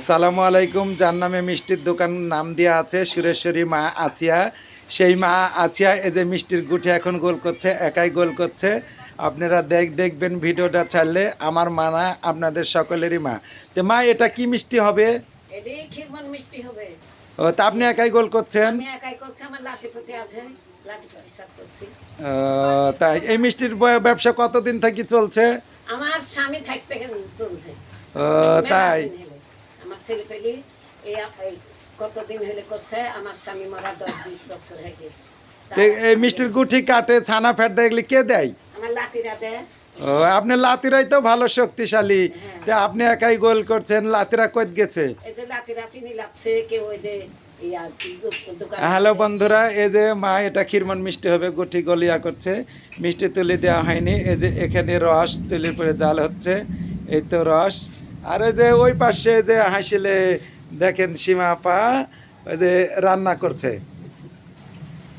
আসসালামু আলাইকুম। যার নামে মিষ্টির দোকান নাম দেওয়া আছে সুরেশ্বরী মা আছিয়া, সেই মা আছিয়া এই যে মিষ্টির গুঠি এখন গোল করছে, একাই গোল করছে। আপনারা দেখবেন ভিডিওটা ছাড়লে। আমার মা না, আপনাদের সকলেরই মা। তো মা, এটা কি মিষ্টি হবে? এটাই ক্ষীরমন মিষ্টি হবে। ও, তা আপনি একাই গোল করছেন? আমি একাই করছি, আমার লাঠিপতি আছে, লাঠিপতি সাথ করছি। তাই এই মিষ্টির ব্যবসা কতদিন থেকে চলছে? আমার স্বামী থাকতে চলছে মেলা তাই দিন হলে। আমার ছেলে পেলি এই কতদিন হলে করছে, আমার স্বামী মরা 10-20 বছর হয়ে গেছে। তো এই মিষ্টির গুঠি কাটে, ছানা ফ্যাট দেখলে কে দেয়? আমার লাঠিরা দেয়। ও, আপনি লাতিরাই তো ভালো শক্তিশালী। হ্যাঁ। তে আপনি একাই গোল করছেন, লাতিরা কই গেছে? এই যে লাঠিরা চিনি লাগছে, কেউ ওই যে দোকান। হ্যালো বন্ধুরা, এই যে মা এটা ক্ষীরমন মিষ্টি হবে, গুঠি গলিয়া করছে। মিষ্টি তুলে দেওয়া হয়নি। এই যে এখানে রস চুলির পরে জাল হচ্ছে, এই তো রস। আর ওই যে ওই পাশে যে হাসিলে দেখেন সীমা আপা ওই যে রান্না করছে।